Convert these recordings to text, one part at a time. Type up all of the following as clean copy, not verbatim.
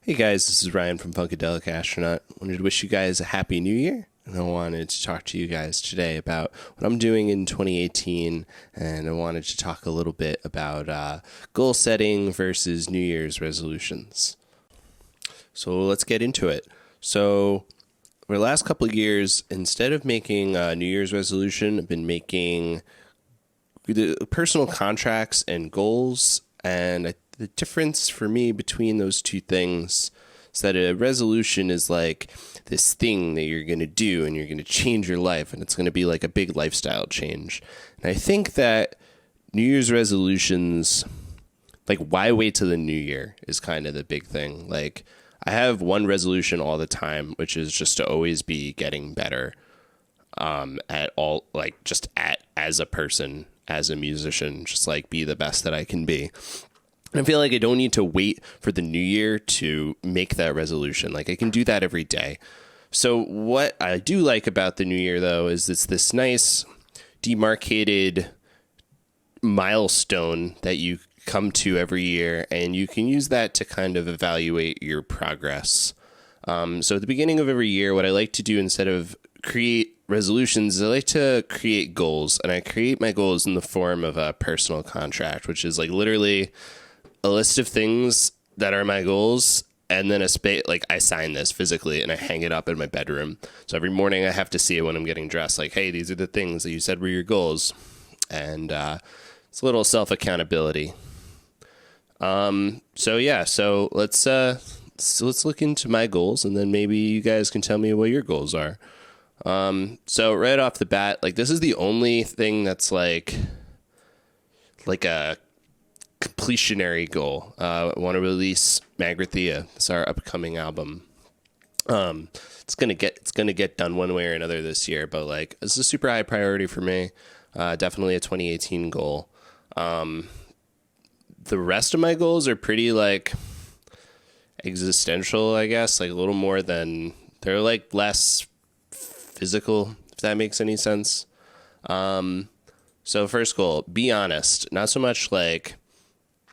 Hey guys, this is Ryan from Funkadelic Astronaut. I wanted to wish you guys a happy new year, and I wanted to talk to you guys today about what I'm doing in 2018, and I wanted to talk a little bit about goal setting versus New Year's resolutions. So let's get into it. So for the last couple of years, instead of making a New Year's resolution, I've been making the personal contracts and goals, and the difference for me between those two things is that a resolution is like this thing that you're going to do and you're going to change your life, and it's going to be like a big lifestyle change. And I think that New Year's resolutions, like, why wait till the new year is kind of the big thing. Like, I have one resolution all the time, which is just to always be getting better at all, like just as a person, as a musician, just like be the best that I can be. And I feel like I don't need to wait for the new year to make that resolution. Like, I can do that every day. So what I do like about the new year, though, is it's this nice demarcated milestone that you come to every year, and you can use that to kind of evaluate your progress. So at the beginning of every year, what I like to do instead of create resolutions, I like to create goals, and I create my goals in the form of a personal contract, which is like literally a list of things that are my goals, and then like I sign this physically and I hang it up in my bedroom. So every morning I have to see it when I'm getting dressed, like, hey, these are the things that you said were your goals. And it's a little self-accountability. So let's look into my goals, and then maybe you guys can tell me what your goals are. So right off the bat, like, this is the only thing that's like a completionary goal. I want to release Magrathea. It's our upcoming album. It's gonna get done one way or another this year, but like, it's a super high priority for me. Definitely a 2018 goal. The rest of my goals are pretty like existential, I guess, like a little more than, they're like less physical, if that makes any sense. So first goal, be honest. Not so much like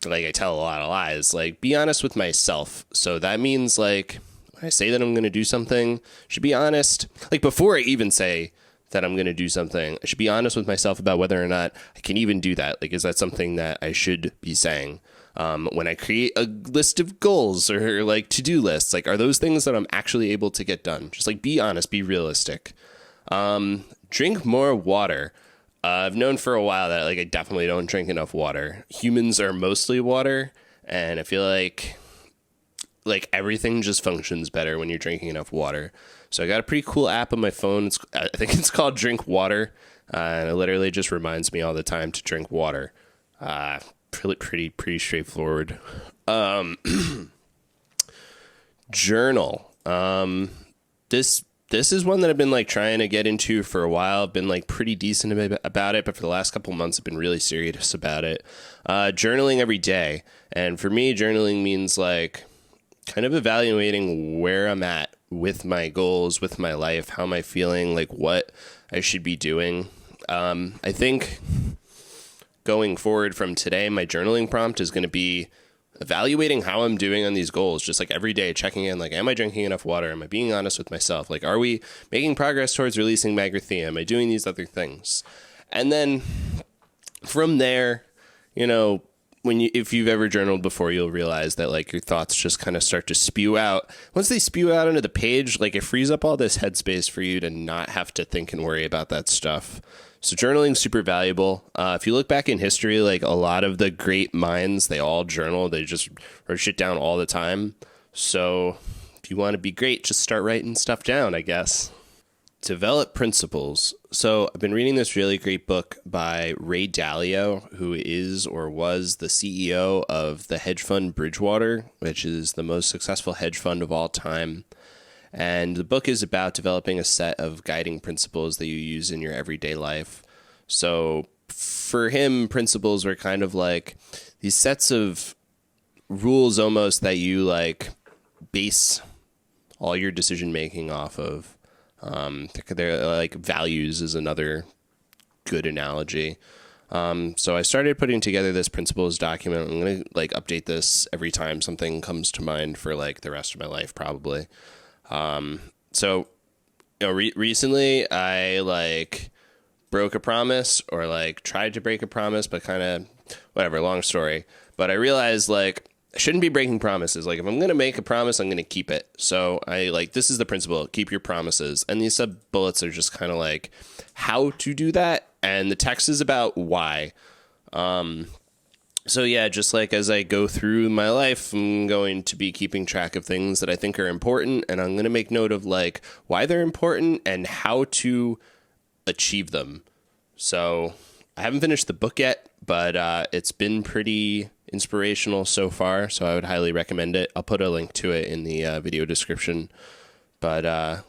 I tell a lot of lies, like be honest with myself. So that means like when I say that I'm going to do something, I should be honest. Like before I even say that I'm going to do something, I should be honest with myself about whether or not I can even do that. Like, is that something that I should be saying? When I create a list of goals or like to-do lists, like, are those things that I'm actually able to get done? Just like, be honest, be realistic. Drink more water. I've known for a while that like I definitely don't drink enough water. Humans are mostly water, and I feel like everything just functions better when you're drinking enough water. So I got a pretty cool app on my phone. I think it's called Drink Water, and it literally just reminds me all the time to drink water. Pretty straightforward. Journal. This is one that I've been like trying to get into for a while. I've been like pretty decent about it, but for the last couple months I've been really serious about it. Journaling every day. And for me, journaling means like kind of evaluating where I'm at with my goals, with my life, how am I feeling, like what I should be doing. I think going forward from today, my journaling prompt is going to be evaluating how I'm doing on these goals, just like every day checking in, like, am I drinking enough water? Am I being honest with myself? Like, are we making progress towards releasing Magrathea? Am I doing these other things? And then from there, you know, if you've ever journaled before, you'll realize that like your thoughts just kind of start to spew out. Once they spew out onto the page, like it frees up all this headspace for you to not have to think and worry about that stuff. So journaling is super valuable. If you look back in history, like a lot of the great minds, they all journal. They just write shit down all the time. So if you want to be great, just start writing stuff down, I guess. Develop principles. So I've been reading this really great book by Ray Dalio, who is or was the CEO of the hedge fund Bridgewater, which is the most successful hedge fund of all time. And the book is about developing a set of guiding principles that you use in your everyday life. So for him, principles were kind of like these sets of rules almost that you like base all your decision making off of. They're like values is another good analogy. So I started putting together this principles document. I'm going to like update this every time something comes to mind for like the rest of my life, probably. So, recently I like broke a promise, or like tried to break a promise, but kind of whatever, long story. But I realized like I shouldn't be breaking promises. Like if I'm going to make a promise, I'm going to keep it. So this is the principle, keep your promises. And these sub bullets are just kind of like how to do that. And the text is about why. So yeah, just like as I go through my life, I'm going to be keeping track of things that I think are important. And I'm going to make note of like why they're important and how to achieve them. So I haven't finished the book yet, but it's been pretty inspirational so far, so I would highly recommend it. I'll put a link to it in the video description. But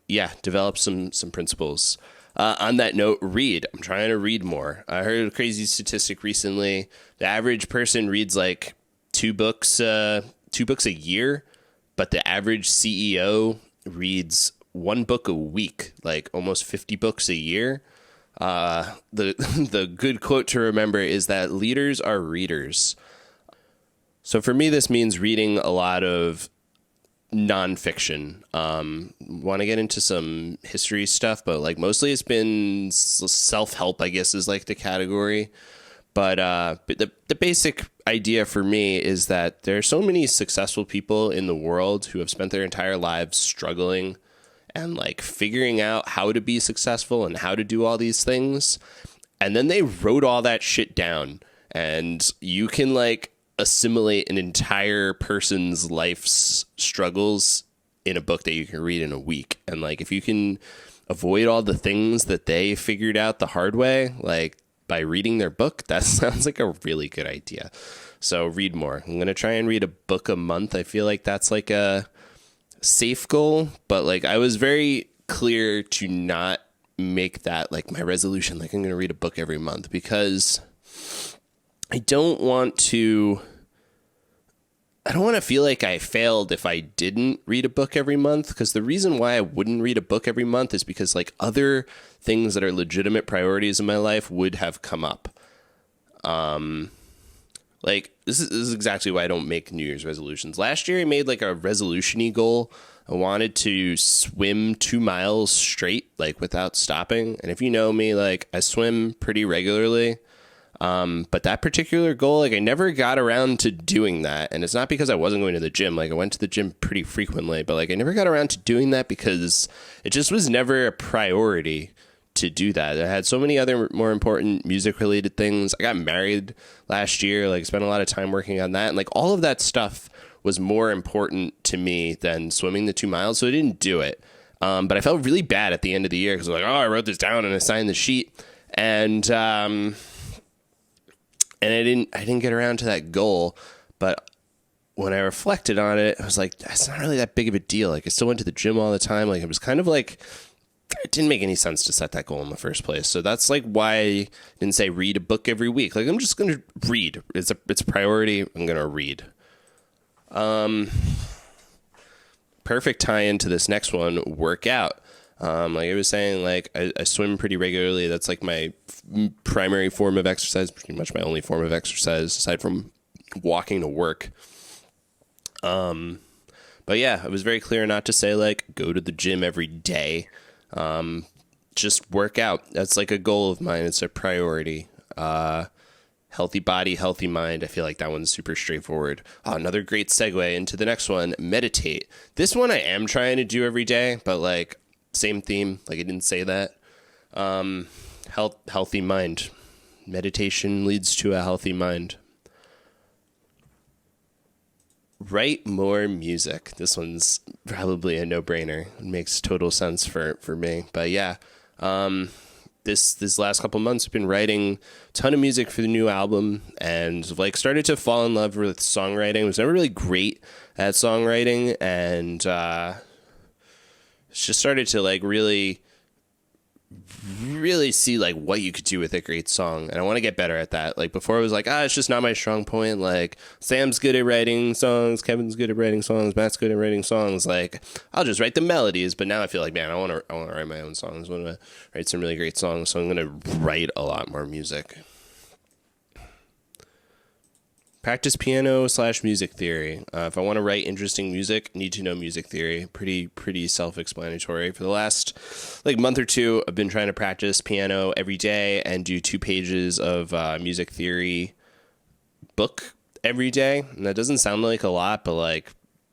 yeah, develop some principles. On that note, read. I'm trying to read more. I heard a crazy statistic recently. The average person reads like two books a year, but the average CEO reads one book a week, like almost 50 books a year. The good quote to remember is that leaders are readers. So for me, this means reading a lot of nonfiction. Want to get into some history stuff, but like mostly it's been self-help, I guess, is like the category. But the basic idea for me is that there are so many successful people in the world who have spent their entire lives struggling and like figuring out how to be successful and how to do all these things. And then they wrote all that shit down, and you can like assimilate an entire person's life's struggles in a book that you can read in a week. And like, if you can avoid all the things that they figured out the hard way, like by reading their book, that sounds like a really good idea. So read more. I'm going to try and read a book a month. I feel like that's like a safe goal, but like I was very clear to not make that like my resolution, like I'm going to read a book every month, because I don't want to feel like I failed if I didn't read a book every month, because the reason why I wouldn't read a book every month is because like other things that are legitimate priorities in my life would have come up. Like this is exactly why I don't make New Year's resolutions. Last year I made like a resolution-y goal. I wanted to swim 2 miles straight, like without stopping. And if you know me, like I swim pretty regularly. But that particular goal, like I never got around to doing that. And it's not because I wasn't going to the gym. Like I went to the gym pretty frequently, but like I never got around to doing that because it just was never a priority to do that. I had so many other more important music related things. I got married last year, like spent a lot of time working on that. And like all of that stuff was more important to me than swimming the 2 miles. So I didn't do it. But I felt really bad at the end of the year because I was like, oh, I wrote this down and I signed the sheet. And I didn't get around to that goal. But when I reflected on it, I was like, that's not really that big of a deal. Like I still went to the gym all the time. Like it was kind of like, it didn't make any sense to set that goal in the first place. So that's like why I didn't say read a book every week. Like I'm just going to read. It's a priority. I'm going to read. Perfect tie into this next one, work out. Like I was saying, like I swim pretty regularly. That's like my primary form of exercise, pretty much my only form of exercise aside from walking to work. But yeah, I was very clear not to say like go to the gym every day. Just work out. That's like a goal of mine. It's a priority. Healthy body, healthy mind. I feel like that one's super straightforward. Another great segue into the next one, meditate. This one I am trying to do every day, but like same theme. Like I didn't say that. Healthy mind. Meditation leads to a healthy mind. Write more music. This one's probably a no-brainer. It makes total sense for me. But yeah, this last couple months I've been writing a ton of music for the new album, and like started to fall in love with songwriting. I was never really great at songwriting, and just started to like really see like what you could do with a great song, and I want to get better at that. Like before I was like, it's just not my strong point. Like Sam's good at writing songs, Kevin's good at writing songs, Matt's good at writing songs. Like I'll just write the melodies. But now I feel like, man, I want to write my own songs. I want to write some really great songs. So I'm going to write a lot more music. practice piano / music theory. If I want to write interesting music, I need to know music theory. Pretty self-explanatory. For the last month or two, I've been trying to practice piano every day and do 2 pages of music theory book every day. And that doesn't sound like a lot, but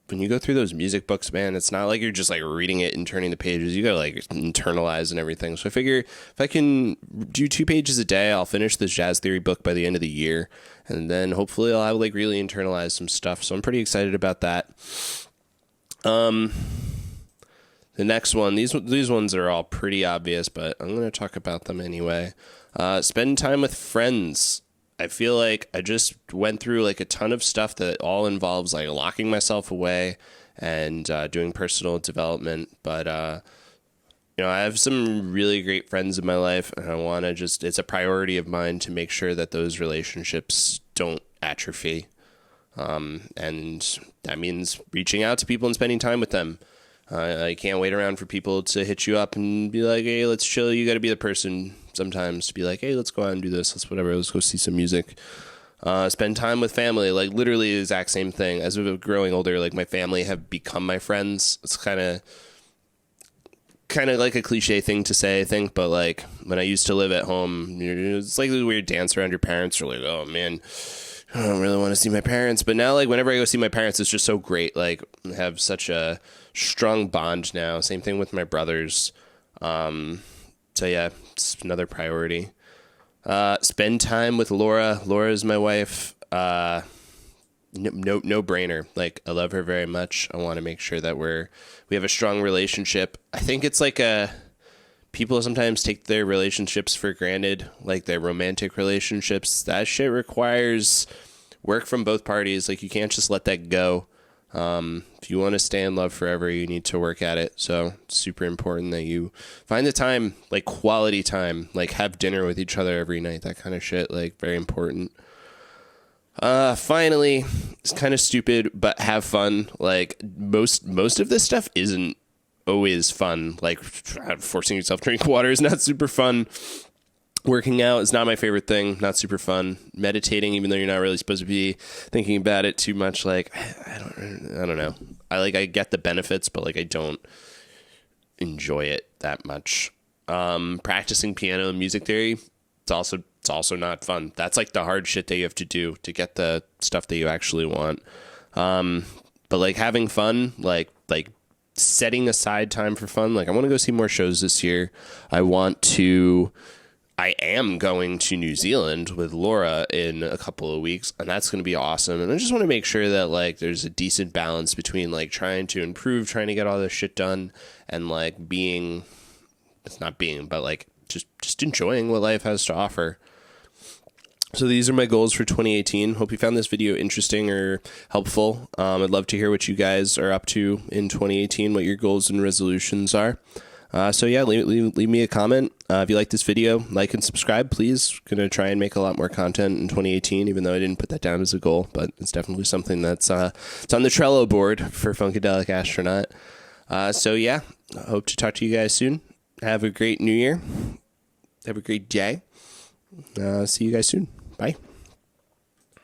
when you go through those music books, man, it's not like you're just reading it and turning the pages. You gotta internalize and everything. So I figure if I can do 2 pages a day, I'll finish this jazz theory book by the end of the year, and then hopefully I'll have really internalized some stuff. So I'm pretty excited about that. The next one, these ones are all pretty obvious, but I'm gonna talk about them anyway. Spend time with friends. I feel like I just went through a ton of stuff that all involves locking myself away and doing personal development. But, I have some really great friends in my life, and I want to it's a priority of mine to make sure that those relationships don't atrophy. And that means reaching out to people and spending time with them. I can't wait around for people to hit you up and be like, hey, let's chill. You got to be the person sometimes to be like, hey, let's go out and do this. Let's go see some music. Spend time with family, literally the exact same thing. As we're growing older, my family have become my friends. It's kind of like a cliche thing to say, I think, but when I used to live at home, it's this weird dance around your parents. You're oh man, I don't really want to see my parents. But now, whenever I go see my parents, it's just so great. I have such a strong bond now. Same thing with my brothers. So yeah, it's another priority. Spend time with Laura. Laura's my wife. No brainer. I love her very much. I want to make sure that we have a strong relationship. I think it's people sometimes take their relationships for granted, their romantic relationships. That shit requires work from both parties. You can't just let that go. If you want to stay in love forever, you need to work at it. So it's super important that you find the time, quality time, have dinner with each other every night, that kind of shit, very important. Finally, it's kind of stupid, but have fun. Most of this stuff isn't always fun. Forcing yourself to drink water is not super fun. Working out is not my favorite thing. Not super fun. Meditating, even though you're not really supposed to be thinking about it too much. I don't know. I get the benefits, but I don't enjoy it that much. Practicing piano and music theory, it's also not fun. That's the hard shit that you have to do to get the stuff that you actually want. But having fun, setting aside time for fun. I want to go see more shows this year. I am going to New Zealand with Laura in a couple of weeks, and that's going to be awesome. And I just want to make sure that there's a decent balance between trying to improve, trying to get all this shit done, and just enjoying what life has to offer. So these are my goals for 2018. Hope you found this video interesting or helpful. I'd love to hear what you guys are up to in 2018, what your goals and resolutions are. So yeah, leave me a comment. If you like this video, like and subscribe, please. Gonna try and make a lot more content in 2018, even though I didn't put that down as a goal, but it's definitely something that's it's on the Trello board for Funkadelic Astronaut. So yeah, I hope to talk to you guys soon. Have a great new year. Have a great day. See you guys soon. Bye.